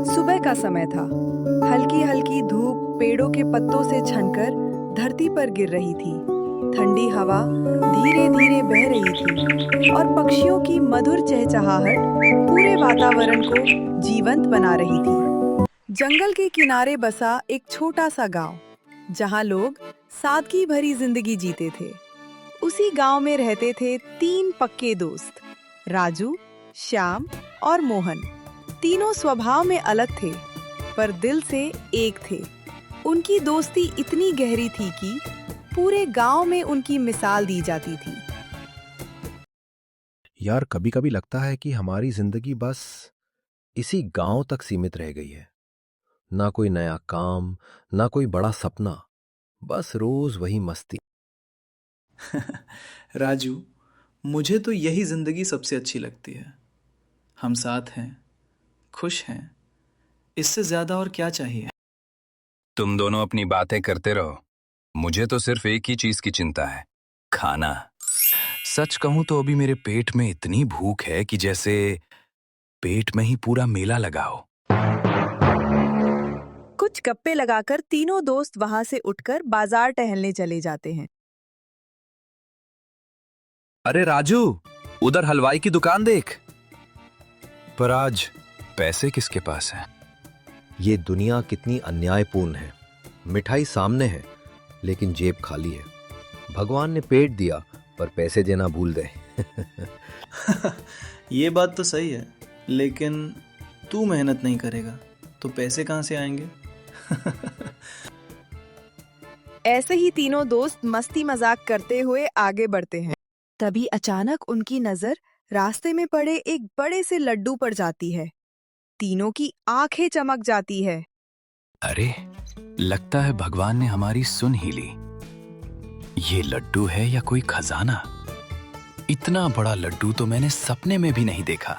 सुबह का समय था। हल्की हल्की धूप पेड़ों के पत्तों से छनकर धरती पर गिर रही थी। ठंडी हवा धीरे धीरे बह रही थी और पक्षियों की मधुर चहचहाहट पूरे वातावरण को जीवंत बना रही थी। जंगल के किनारे बसा एक छोटा सा गांव, जहां लोग सादगी भरी जिंदगी जीते थे। उसी गांव में रहते थे 3 पक्के दोस्त, राजू, श्याम और मोहन। तीनों स्वभाव में अलग थे, पर दिल से एक थे। उनकी दोस्ती इतनी गहरी थी कि पूरे गांव में उनकी मिसाल दी जाती थी। यार, कभी कभी लगता है कि हमारी जिंदगी बस इसी गांव तक सीमित रह गई है। ना कोई नया काम, ना कोई बड़ा सपना, बस रोज वही मस्ती। राजू, मुझे तो यही जिंदगी सबसे अच्छी लगती है। हम साथ हैं, खुश हैं। इससे ज्यादा और क्या चाहिए। तुम दोनों अपनी बातें करते रहो। मुझे तो सिर्फ एक ही चीज की चिंता है, खाना। सच कहूं तो अभी मेरे पेट में इतनी भूख है कि जैसे पेट में ही पूरा मेला लगा हो। कुछ गप्पे लगाकर तीनों दोस्त वहां से उठकर बाजार टहलने चले जाते हैं। अरे राजू, उधर हलवाई की दुकान देख। पर आज पैसे किसके पास हैं? ये दुनिया कितनी अन्यायपूर्ण है। मिठाई सामने है, लेकिन जेब खाली है। भगवान ने पेट दिया, पर पैसे देना भूल गए। ये बात तो सही है, लेकिन तू मेहनत नहीं करेगा तो पैसे कहाँ से आएंगे। ऐसे ही तीनों दोस्त मस्ती मजाक करते हुए आगे बढ़ते हैं। तभी अचानक उनकी नजर रास्ते में पड़े एक बड़े से लड्डू पर जाती है। तीनों की आंखें चमक जाती है। अरे, लगता है भगवान ने हमारी सुन ही ली। ये लड्डू है या कोई खजाना? इतना बड़ा लड्डू तो मैंने सपने में भी नहीं देखा।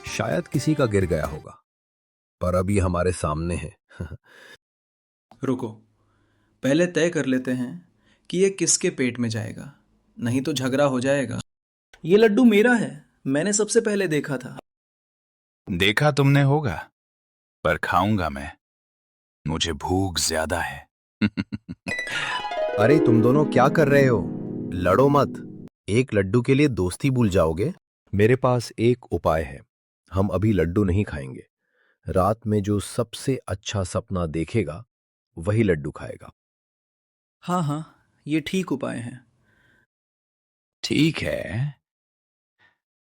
शायद किसी का गिर गया होगा, पर अब ये हमारे सामने है। रुको, पहले तय कर लेते हैं कि ये किसके पेट में जाएगा, नहीं तो झगड़ा हो जाएगा। ये लड्डू मेरा है, मैंने सबसे पहले देखा था। देखा तुमने होगा, पर खाऊंगा मैं। मुझे भूख ज्यादा है। अरे तुम दोनों क्या कर रहे हो? लड़ो मत। एक लड्डू के लिए दोस्ती भूल जाओगे? मेरे पास एक उपाय है। हम अभी लड्डू नहीं खाएंगे। रात में जो सबसे अच्छा सपना देखेगा वही लड्डू खाएगा। हाँ हाँ, ये ठीक उपाय है। ठीक है,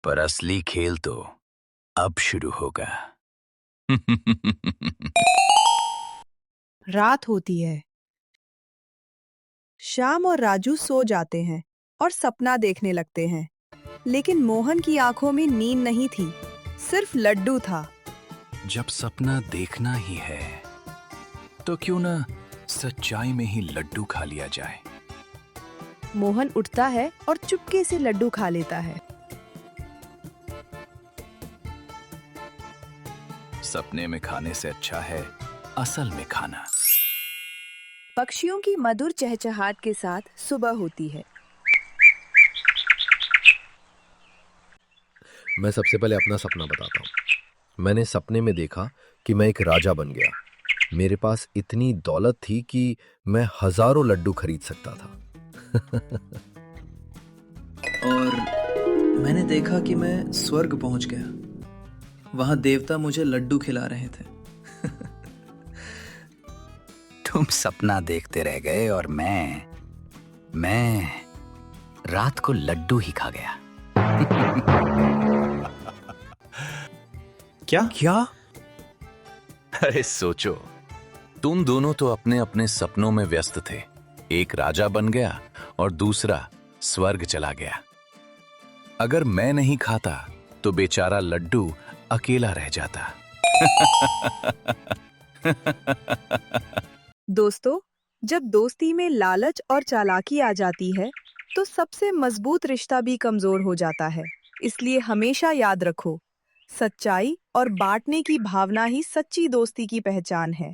पर असली खेल तो अब शुरू होगा। रात होती है। श्याम और राजू सो जाते हैं और सपना देखने लगते हैं, लेकिन मोहन की आंखों में नींद नहीं थी, सिर्फ लड्डू था। जब सपना देखना ही है, तो क्यों ना सच्चाई में ही लड्डू खा लिया जाए। मोहन उठता है और चुपके से लड्डू खा लेता है। सपने में खाने से अच्छा है असल में खाना। पक्षियों की मधुर चहचहाट के साथ सुबह होती है। मैं सबसे पहले अपना सपना बताता हूँ। मैंने सपने में देखा कि मैं एक राजा बन गया। मेरे पास इतनी दौलत थी कि मैं हजारों लड्डू खरीद सकता था। और मैंने देखा कि मैं स्वर्ग पहुंच गया। वहां देवता मुझे लड्डू खिला रहे थे। तुम सपना देखते रह गए और मैं रात को लड्डू ही खा गया। क्या? अरे सोचो, तुम दोनों तो अपने अपने सपनों में व्यस्त थे। एक राजा बन गया और दूसरा स्वर्ग चला गया। अगर मैं नहीं खाता तो बेचारा लड्डू अकेला रह जाता। दोस्तों, जब दोस्ती में लालच और चालाकी आ जाती है, तो सबसे मजबूत रिश्ता भी कमजोर हो जाता है। इसलिए हमेशा याद रखो, सच्चाई और बांटने की भावना ही सच्ची दोस्ती की पहचान है।